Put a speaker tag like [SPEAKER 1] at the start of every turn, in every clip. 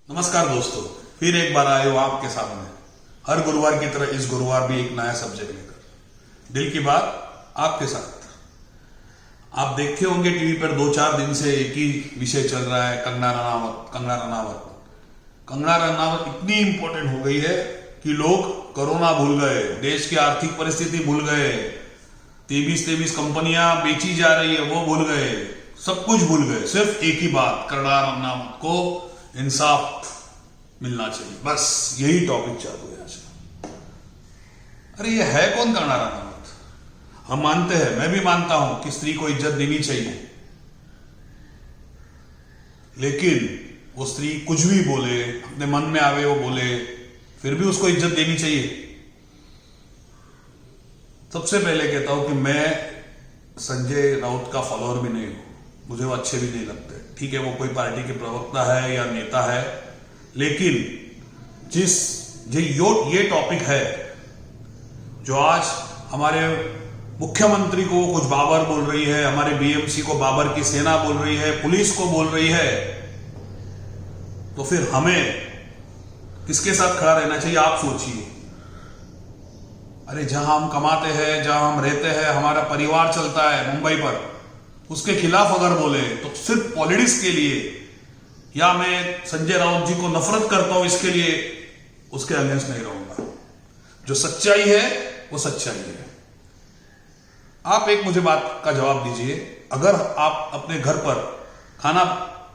[SPEAKER 1] नमस्कार दोस्तों, फिर एक बार आए हो आपके सामने। हर गुरुवार की तरह इस गुरुवार भी एक नया सब्जेक्ट लेकर दिल की बात आपके साथ। आप देखे होंगे टीवी पर 2-4 दिन से एक ही विषय चल रहा है, कंगना रनावत। कंगना रनावत इतनी इंपॉर्टेंट हो गई है कि लोग कोरोना भूल गए, देश की आर्थिक परिस्थिति भूल गए, 23 कंपनियां बेची जा रही है वो भूल गए, सब कुछ भूल गए। सिर्फ एक ही बात, कंगना रनावत को इंसाफ मिलना चाहिए, बस यही टॉपिक चालू है आज का। अरे ये है कौन कंगना रनावत? हम मानते हैं, मैं भी मानता हूं कि स्त्री को इज्जत देनी चाहिए, लेकिन वो स्त्री कुछ भी बोले, अपने मन में आवे वो बोले, फिर भी उसको इज्जत देनी चाहिए। सबसे पहले कहता हूं कि मैं संजय राउत का फॉलोअर भी नहीं हूं, मुझे वो अच्छे भी नहीं लगते। ठीक है, वो कोई पार्टी के प्रवक्ता है या नेता है, लेकिन ये टॉपिक है जो आज हमारे मुख्यमंत्री को कुछ बाबर बोल रही है, हमारे बीएमसी को बाबर की सेना बोल रही है, पुलिस को बोल रही है, तो फिर हमें किसके साथ खड़ा रहना चाहिए? आप सोचिए। अरे जहां हम कमाते हैं, जहां हम रहते हैं, हमारा परिवार चलता है मुंबई पर, उसके खिलाफ अगर बोले तो सिर्फ पॉलिटिक्स के लिए, या मैं संजय राउत जी को नफरत करता हूं इसके लिए उसके अगेंस्ट नहीं रहूंगा। जो सच्चाई है वो सच्चाई है। आप एक मुझे बात का जवाब दीजिए, अगर आप अपने घर पर खाना,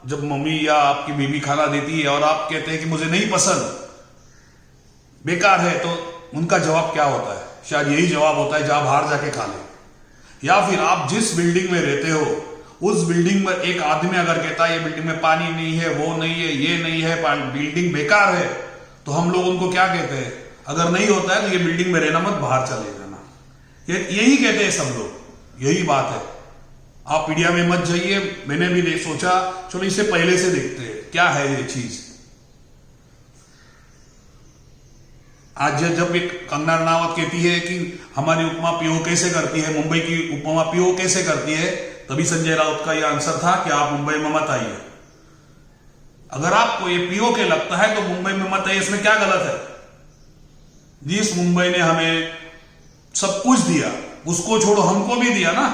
[SPEAKER 1] जब मम्मी या आपकी बीवी खाना देती है और आप कहते हैं कि मुझे नहीं पसंद, बेकार है, तो उनका जवाब क्या होता है? शायद यही जवाब होता है, जा बाहर जाके खा ले। या फिर आप जिस बिल्डिंग में रहते हो उस बिल्डिंग में एक आदमी अगर कहता है ये बिल्डिंग में पानी नहीं है, वो नहीं है, ये नहीं है, बिल्डिंग बेकार है, तो हम लोग उनको क्या कहते हैं? अगर नहीं होता है तो ये बिल्डिंग में रहना मत, बाहर चले जाना। यही कहते हैं सब लोग, यही बात है। आप मीडिया में मत जाइए। मैंने भी सोचा चलो इसे पहले से देखते हैं क्या है ये चीज। आज जब एक कंगना रनावत कहती है कि हमारी उपमा पीओ कैसे करती है, मुंबई की उपमा पीओ कैसे करती है, तभी संजय राउत का यह आंसर था कि आप मुंबई में मत आइए। अगर आपको ये पीओ के लगता है तो मुंबई में मत आइए, इसमें क्या गलत है? जिस मुंबई ने हमें सब कुछ दिया, उसको छोड़ो हमको भी दिया ना,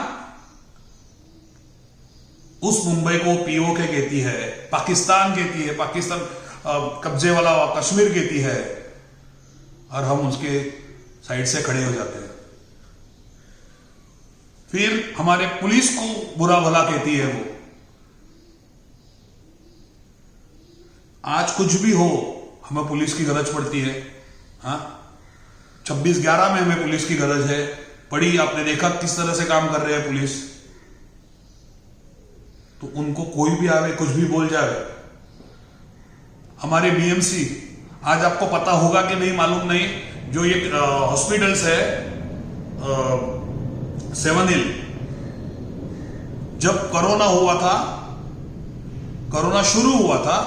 [SPEAKER 1] उस मुंबई को पीओ के कहती है, पाकिस्तान कहती है, पाकिस्तान कब्जे वाला कश्मीर कहती है, और हम उसके साइड से खड़े हो जाते हैं। फिर हमारे पुलिस को बुरा भला कहती है वो। आज कुछ भी हो, हमें पुलिस की गरज पड़ती है। हाँ, 26/11 में हमें पुलिस की गरज है पड़ी। आपने देखा किस तरह से काम कर रहे हैं पुलिस। तो उनको कोई भी आवे, कुछ भी बोल जाए। हमारे बीएमसी, आज आपको पता होगा कि नहीं मालूम नहीं, जो ये हॉस्पिटल्स है 7 हिल, जब कोरोना हुआ था, कोरोना शुरू हुआ था,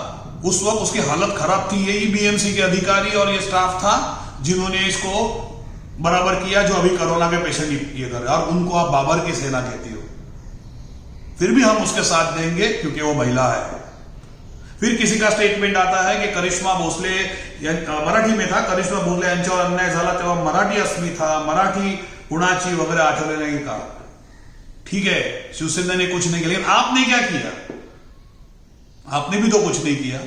[SPEAKER 1] उस वक्त उसकी हालत खराब थी। यही बीएमसी के अधिकारी और ये स्टाफ था जिन्होंने इसको बराबर किया, जो अभी कोरोना के पेशेंट ये कर रहे हैं, और उनको आप बाबर की सेना कहती हो। फिर भी हम उसके साथ देंगे क्योंकि वो महिला है। फिर किसी का स्टेटमेंट आता है कि करिश्मा भोसले, मराठी में था, करिश्मा भोसले यांच्यावर अन्याय झाला तेव्हा मराठी अस्मी था, मराठी गुणाची वगैरह आठवले नहीं का। ठीक है, शिवसेना ने कुछ नहीं किया, लेकिन आपने क्या किया? आपने भी तो कुछ नहीं किया।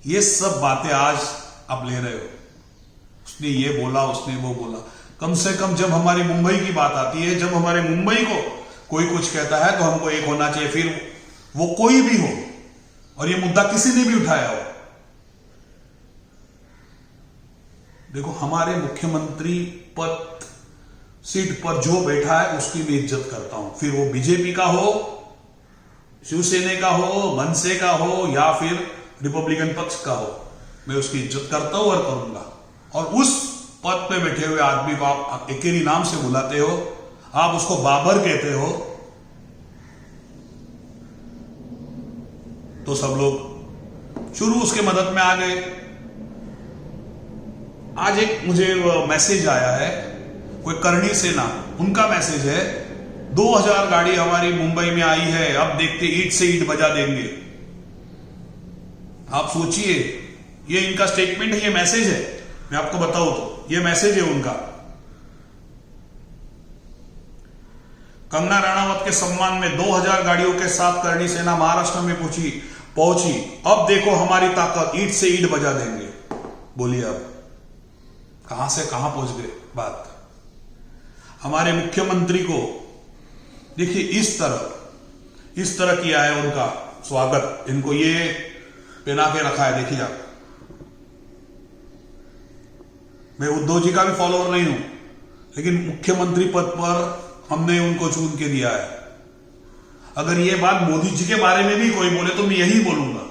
[SPEAKER 1] ये सब बातें आज आप ले रहे हो, उसने ये बोला, उसने वो बोला। कम से कम जब हमारी मुंबई की बात आती है, जब हमारे मुंबई को कोई कुछ कहता है, तो हमको एक होना चाहिए, फिर वो कोई भी हो, और ये मुद्दा किसी ने भी उठाया हो। देखो, हमारे मुख्यमंत्री पद सीट पर जो बैठा है उसकी मैं इज्जत करता हूं, फिर वो बीजेपी का हो, शिवसेना का हो, मनसे का हो, या फिर रिपब्लिकन पक्ष का हो, मैं उसकी इज्जत करता हूं और करूंगा। और उस पद पे बैठे हुए आदमी को आप एकेरी नाम से बुलाते हो, आप उसको बाबर कहते हो, तो सब लोग शुरू उसके मदद में आ गए। आज एक मुझे मैसेज आया है, कोई करणी सेना, उनका मैसेज है, 2000 गाड़ी हमारी मुंबई में आई है, अब देखते ईंट से ईंट बजा देंगे। आप सोचिए, ये इनका स्टेटमेंट है, ये मैसेज है, मैं आपको बताऊं तो ये मैसेज है उनका। कंगना रणावत के सम्मान में 2000 गाड़ियों के साथ करणी सेना महाराष्ट्र में पहुंची। अब देखो हमारी ताकत, ईंट से ईंट बजा देंगे। बोलिए अब कहां से कहां पहुंच गए बात। हमारे मुख्यमंत्री को देखिए इस तरह किया है उनका स्वागत, इनको ये पहना के रखा है। देखिए आप, मैं उद्धव जी का भी फॉलोअर नहीं हूं, लेकिन मुख्यमंत्री पद पर हमने उनको चुन के दिया है। अगर ये बात मोदी जी के बारे में भी कोई बोले तो मैं यही बोलूंगा।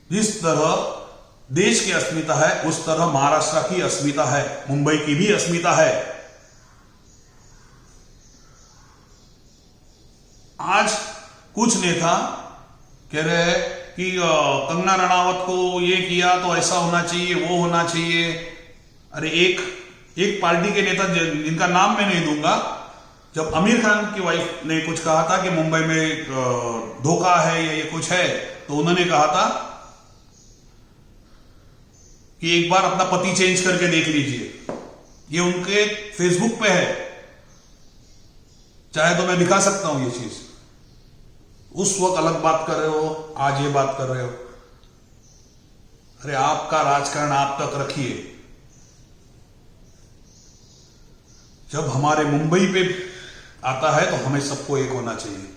[SPEAKER 1] जिस तरह देश की अस्मिता है उस तरह महाराष्ट्र की अस्मिता है, मुंबई की भी अस्मिता है। आज कुछ नेता कह रहे हैं कि कंगना रणावत को ये किया तो ऐसा होना चाहिए, वो होना चाहिए। अरे एक पार्टी के नेता जिनका नाम मैं नहीं दूंगा, जब आमिर खान की वाइफ ने कुछ कहा था कि मुंबई में धोखा है या ये कुछ है, तो उन्होंने कहा था कि एक बार अपना पति चेंज करके देख लीजिए। ये उनके फेसबुक पे है, चाहे तो मैं दिखा सकता हूं ये चीज। उस वक्त अलग बात कर रहे हो, आज ये बात कर रहे हो। अरे आपका राजकारण आप तक रखिए। जब हमारे मुंबई पे आता है तो हमें सबको एक होना चाहिए।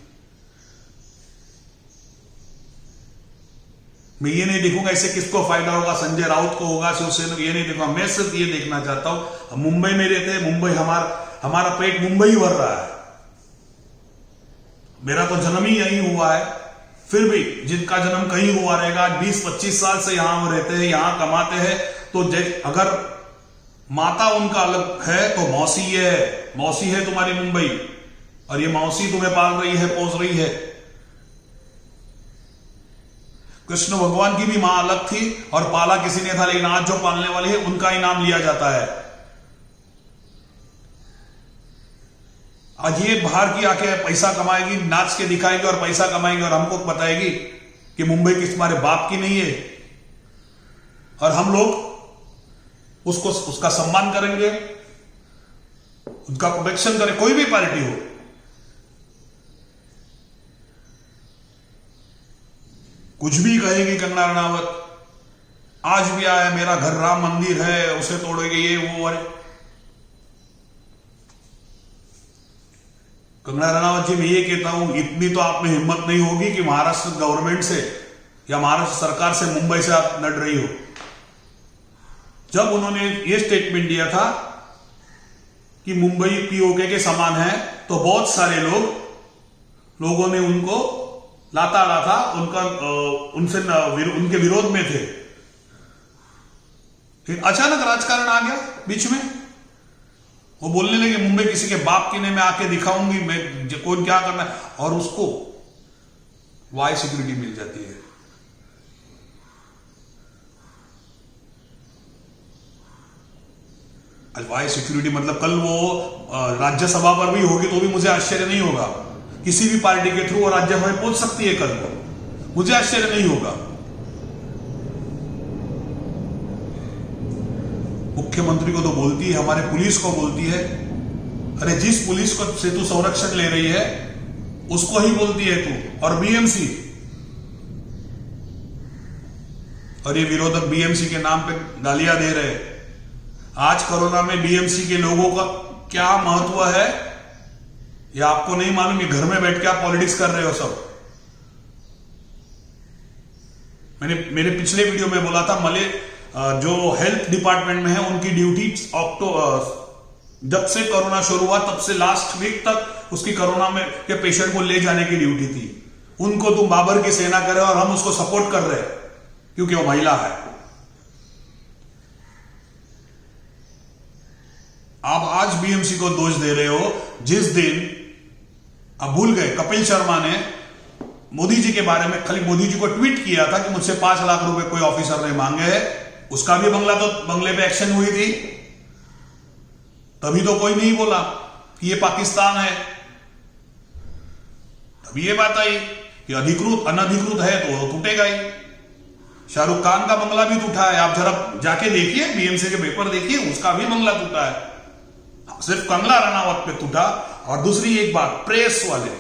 [SPEAKER 1] मैं ये नहीं देखूंगा इससे किसको फायदा होगा, संजय राउत को होगा, शिवसेना, ये नहीं देखूंगा। मैं सिर्फ ये देखना चाहता हूं, मुंबई में रहते हैं, मुंबई हमारा पेट मुंबई भर रहा है। मेरा तो जन्म ही यहीं हुआ है, फिर भी जिनका जन्म कहीं हुआ रहेगा, 20-25 साल से यहां वो रहते हैं, यहां कमाते हैं, तो अगर माता उनका अलग है तो मौसी है तुम्हारी मुंबई, और ये मौसी तुम्हें पाल रही है, पोस रही है। कृष्ण भगवान की भी मां अलग थी और पाला किसी ने था, लेकिन आज जो पालने वाले हैं उनका ही नाम लिया जाता है। आज ये बाहर की आके पैसा कमाएगी, नाच के दिखाएगी और पैसा कमाएगी और हमको बताएगी कि मुंबई किस तुम्हारे बाप की नहीं है, और हम लोग उसका सम्मान करेंगे, उसका प्रोटेक्शन करें, कोई भी पार्टी हो। कुछ भी कहेगी कंगना रणावत, आज भी आया मेरा घर राम मंदिर है, उसे तोड़ेंगे, ये वो। अरे कंगना रणावत जी, मैं ये कहता हूं, इतनी तो आप में हिम्मत नहीं होगी कि महाराष्ट्र गवर्नमेंट से या महाराष्ट्र सरकार से मुंबई से आप लड़ रही हो। जब उन्होंने ये स्टेटमेंट दिया था कि मुंबई पीओके के समान है, तो बहुत सारे लोगों ने उनको लाता था, उनके विरोध में थे। फिर अचानक राजकारण आ गया बीच में, वो बोलने लगे मुंबई किसी के बाप की नहीं, मैं आके दिखाऊंगी मैं कौन क्या करना है, और उसको वाई सिक्योरिटी मिल जाती है। वाई सिक्योरिटी मतलब कल वो राज्यसभा पर भी होगी तो भी मुझे आश्चर्य नहीं होगा। किसी भी पार्टी के थ्रू वो राज्यसभा में पहुंच सकती है कल को, मुझे आश्चर्य नहीं होगा। मुख्यमंत्री को तो बोलती है, हमारे पुलिस को बोलती है। अरे जिस पुलिस को से तू संरक्षण ले रही है उसको ही बोलती है तू, और बीएमसी, और ये विरोधक बीएमसी के नाम पे गालियां दे रहे हैं। आज कोरोना में बीएमसी के लोगों का क्या महत्व है ये आपको नहीं मालूम। ये घर में बैठ के आप पॉलिटिक्स कर रहे हो सब। मैंने मेरे पिछले वीडियो में बोला था, जो हेल्थ डिपार्टमेंट में है उनकी ड्यूटी जब से कोरोना शुरू हुआ तब से लास्ट वीक तक उसकी कोरोना में के पेशेंट को ले जाने की ड्यूटी थी। उनको तुम बाबर की सेना कर रहे हो और हम उसको सपोर्ट कर रहे हैं क्योंकि वो महिला है। आप आज बीएमसी को दोष दे रहे हो। जिस दिन आप भूल गए, कपिल शर्मा ने मोदी जी के बारे में खाली मोदी जी को ट्वीट किया था कि मुझसे 5 लाख रुपए कोई ऑफिसर ने मांगे हैं, उसका भी बंगले पे एक्शन हुई थी। तभी तो कोई नहीं बोला कि ये पाकिस्तान है। तभी ये बात आई कि अधिकृत अनधिकृत है तो टूटेगा ही। शाहरुख खान का बंगला भी टूटा है, आप जरा जाके देखिए, बीएमसी के पेपर देखिए, उसका भी बंगला टूटा है। सिर्फ कंगना रनावत पे टूटा। और दूसरी एक बात, प्रेस वाले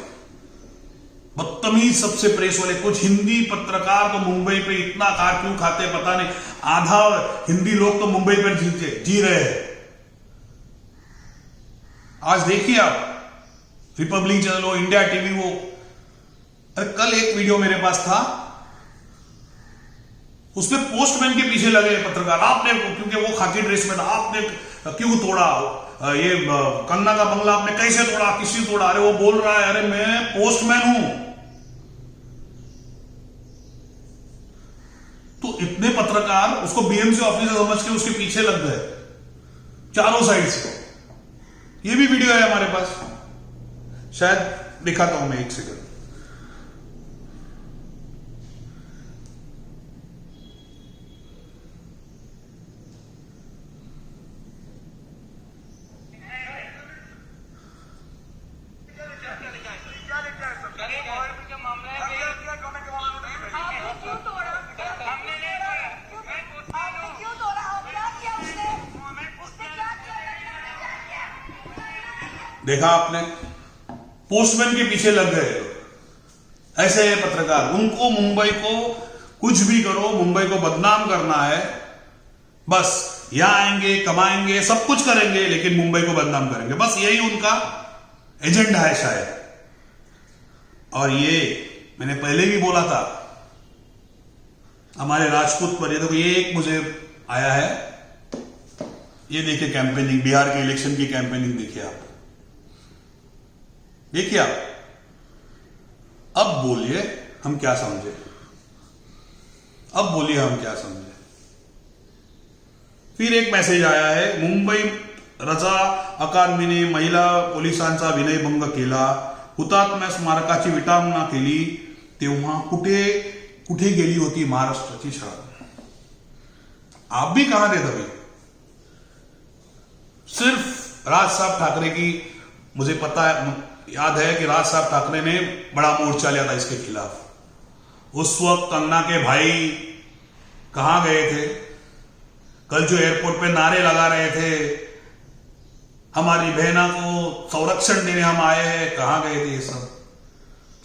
[SPEAKER 1] बदतमीज, सबसे प्रेस वाले कुछ हिंदी पत्रकार तो मुंबई पे इतना कार क्यों खाते पता नहीं, आधा हिंदी लोग तो मुंबई पर जी रहे हैं। आज देखिए आप, रिपब्लिक चैनल हो, इंडिया टीवी हो, अरे कल एक वीडियो मेरे पास था, उसमें पोस्टमैन के पीछे लगे पत्रकार, आपने, क्योंकि वो खाकी ड्रेस में था, आपने क्यों तोड़ा ये कंगना का बंगला, आपने कैसे तोड़ा, किसी तोड़ा? अरे वो बोल रहा है, अरे मैं पोस्टमैन हूं। तो इतने पत्रकार उसको बीएमसी ऑफिसर समझ के उसके पीछे लग गए चारों साइड से। ये भी वीडियो है हमारे पास, शायद दिखाता हूं मैं, एक सेकंड। देखा आपने, पोस्टमैन के पीछे लग गए लोग। ऐसे है पत्रकार, उनको मुंबई को कुछ भी करो, मुंबई को बदनाम करना है, बस यहां आएंगे, कमाएंगे, सब कुछ करेंगे, लेकिन मुंबई को बदनाम करेंगे, बस यही उनका एजेंडा है शायद। और ये मैंने पहले भी बोला था हमारे राजपूत पर। ये देखो, ये एक मुझे आया है, ये देखिए कैंपेनिंग, बिहार के इलेक्शन की कैंपेनिंग देखिए आप, देखिए आप। अब बोलिए हम क्या समझे, अब बोलिए हम क्या समझे। फिर एक मैसेज आया है, मुंबई रजा अकादमीने महिला पोलिसांचा विनयभंग केला, हुतात्म्या स्मारकाची विटंबना केली, तेव्हा कुठे कुठे गेली होती महाराष्ट्राची शाळा? आप भी कहां थे तभी? सिर्फ राज साहब ठाकरे की, मुझे पता है, याद है कि राज साहब ठाकरे ने बड़ा मोर्चा लिया था इसके खिलाफ। उस वक्त कंगना के भाई कहां गए थे? कल जो एयरपोर्ट पे नारे लगा रहे थे, हमारी बहना को संरक्षण देने हम आए हैं, कहां गए थे ये सब?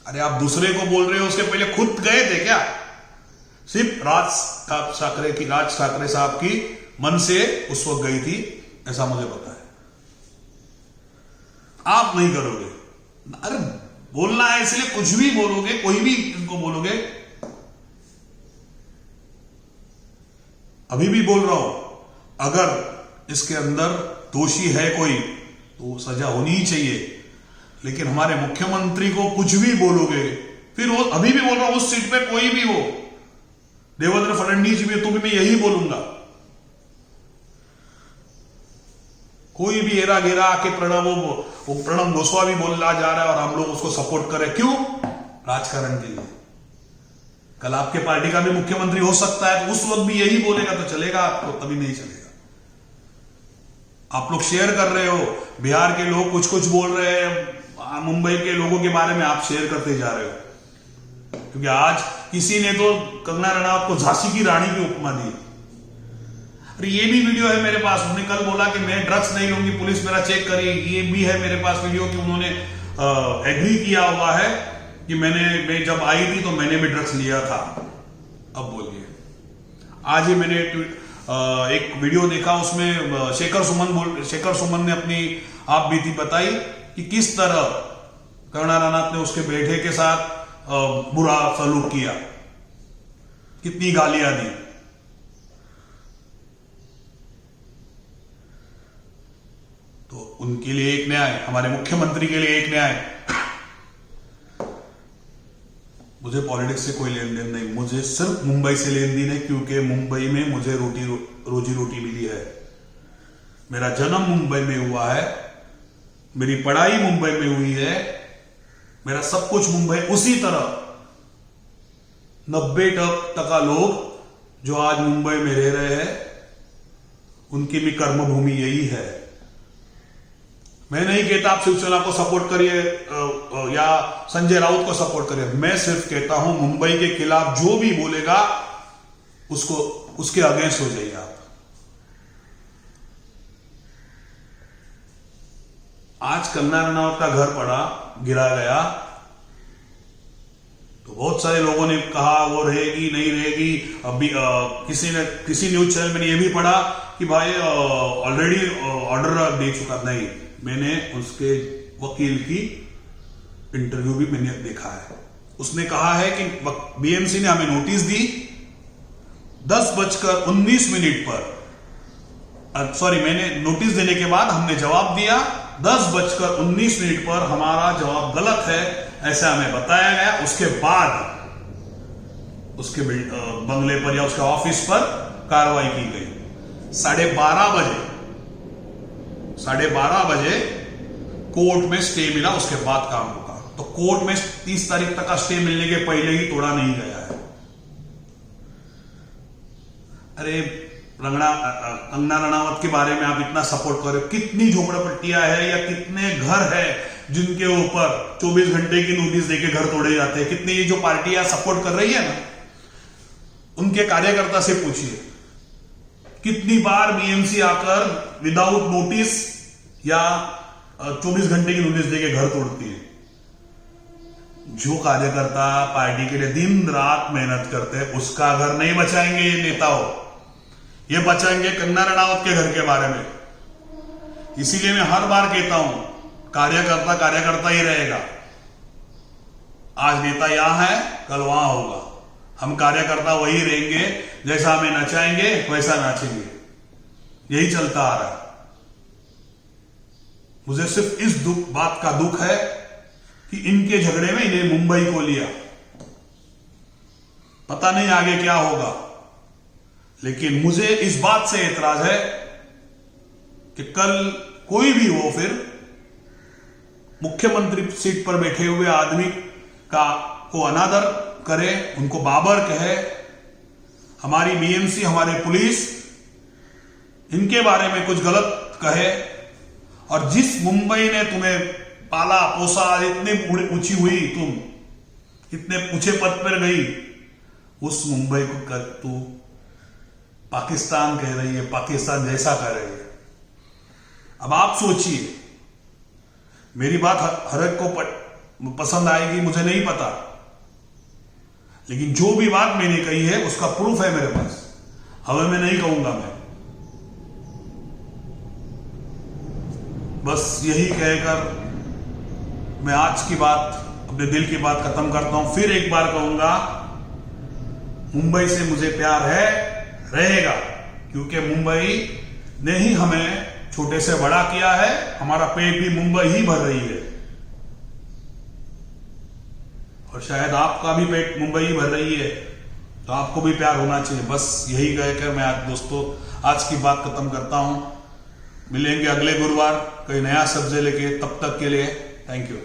[SPEAKER 1] अरे आप दूसरे को बोल रहे हो, उसके पहले खुद गए थे क्या? सिर्फ राज ठाकरे साहब की मन से उस वक्त गई थी, ऐसा मुझे पता है। आप नहीं करोगे। अरे बोलना है इसलिए कुछ भी बोलोगे, कोई भी इनको बोलोगे। अभी भी बोल रहा हूं, अगर इसके अंदर दोषी है कोई तो सजा होनी ही चाहिए, लेकिन हमारे मुख्यमंत्री को कुछ भी बोलोगे, फिर वो, अभी भी बोल रहा हूं, उस सीट पे कोई भी हो, देवेंद्र फडणवीस जी भी, तो भी मैं यही बोलूंगा, कोई भी हेरा घेरा आके प्रणब गोस्वामी बोलना जा रहा है और हम लोग उसको सपोर्ट करें, क्यों? राजकारण के लिए। कल आपके पार्टी का भी मुख्यमंत्री हो सकता है, तो उस वक्त भी यही बोलेगा तो चलेगा आपको? तभी नहीं चलेगा। आप लोग शेयर कर रहे हो, बिहार के लोग कुछ कुछ बोल रहे हैं, मुंबई के लोगों के बारे में आप शेयर करते जा रहे हो, क्योंकि आज किसी ने तो कंगना रनावत को झांसी की रानी की उपमा दी। ये भी वीडियो है मेरे पास, उन्होंने कल बोला कि मैं ड्रग्स नहीं लूंगी, पुलिस मेरा चेक करेगी। ये भी है मेरे पास वीडियो कि उन्होंने एग्री किया हुआ है कि मैं जब आई थी तो मैंने भी ड्रग्स लिया था। अब बोलिए, आज ही मैंने एक वीडियो देखा, उसमें शेखर सुमन ने अपनी आप बीती बताई कि किस तरह कंगना रनावत ने उसके बेटे के साथ बुरा सलूक किया, कितनी गालियां दी। तो उनके लिए एक न्याय, हमारे मुख्यमंत्री के लिए एक न्याय। मुझे पॉलिटिक्स से कोई लेन देन नहीं, मुझे सिर्फ मुंबई से लेन देन है, क्योंकि मुंबई में मुझे रोजी रोटी मिली है। मेरा जन्म मुंबई में हुआ है, मेरी पढ़ाई मुंबई में हुई है, मेरा सब कुछ मुंबई। उसी तरह 90% लोग जो आज मुंबई में रह रहे हैं, उनकी भी कर्मभूमि यही है। मैं नहीं कहता आप शिवसेना को सपोर्ट करिए, या संजय राउत को सपोर्ट करे। मैं सिर्फ कहता हूं मुंबई के खिलाफ जो भी बोलेगा उसको उसके अगेंस्ट हो जाइए आप। आज कंगना रनावत का घर गिरा गया तो बहुत सारे लोगों ने कहा वो रहेगी नहीं रहेगी। अभी किसी न्यूज चैनल में ये भी पढ़ा कि भाई ऑलरेडी ऑर्डर दे चुका। नहीं, मैंने उसके वकील की इंटरव्यू भी मैंने देखा है। उसने कहा है कि बीएमसी ने हमें नोटिस दी 10:19 पर, सॉरी, मैंने नोटिस देने के बाद हमने जवाब दिया 10:19 पर हमारा जवाब गलत है, ऐसा हमें बताया गया। उसके बाद उसके बंगले पर या उसके ऑफिस पर कार्रवाई की गई। 12:30 बजे कोर्ट में स्टे मिला, उसके बाद काम होगा। तो कोर्ट में 30 तारीख तक का स्टे मिलने के पहले ही तोड़ा नहीं गया है। अरे कंगना रनावत के बारे में आप इतना सपोर्ट कर रहे हो। कितनी झोपड़पट्टियां है या कितने घर है जिनके ऊपर 24 घंटे की नोटिस देके घर तोड़े जाते हैं। कितनी ये जो पार्टियां सपोर्ट कर रही है ना, उनके कार्यकर्ता से पूछिए कितनी बार बीएमसी आकर विदाउट नोटिस या 24 घंटे की नोटिस देके घर तोड़ती है। जो कार्यकर्ता पार्टी के लिए दिन रात मेहनत करते हैं उसका घर नहीं बचाएंगे ये नेता हो, ये बचाएंगे कंगना रनावत के घर के बारे में। इसीलिए मैं हर बार कहता हूं कार्यकर्ता कार्यकर्ता ही रहेगा। आज नेता यहां है, कल वहां होगा। हम कार्यकर्ता वही रहेंगे, जैसा हमें नचाएंगे वैसा नाचेंगे। यही चलता आ रहा है। मुझे सिर्फ इस बात का दुख है कि इनके झगड़े में इन्हें मुंबई को लिया। पता नहीं आगे क्या होगा, लेकिन मुझे इस बात से एतराज है कि कल कोई भी हो फिर मुख्यमंत्री सीट पर बैठे हुए आदमी को अनादर करे, उनको बाबर कहे। हमारी बीएमसी, हमारे पुलिस इनके बारे में कुछ गलत कहे। और जिस मुंबई ने तुम्हें पाला पोसा, इतनी ऊंची हुई, तुम इतने ऊंचे पद पर गई, उस मुंबई को कर तू पाकिस्तान कह रही है, पाकिस्तान जैसा कह रही है। अब आप सोचिए, मेरी बात हर एक को पसंद आएगी मुझे नहीं पता, लेकिन जो भी बात मैंने कही है उसका प्रूफ है मेरे पास। हमें मैं नहीं कहूंगा। मैं बस यही कहकर मैं आज की बात, अपने दिल की बात खत्म करता हूं। फिर एक बार कहूंगा, मुंबई से मुझे प्यार है, रहेगा, क्योंकि मुंबई ने ही हमें छोटे से बड़ा किया है। हमारा पेट भी मुंबई ही भर रही है और शायद आपका भी पेट मुंबई ही भर रही है, तो आपको भी प्यार होना चाहिए। बस यही कहकर मैं आज दोस्तों आज की बात खत्म करता हूं। मिलेंगे अगले गुरुवार कोई नया सब्जेक्ट लेके, तब तक के लिए थैंक यू।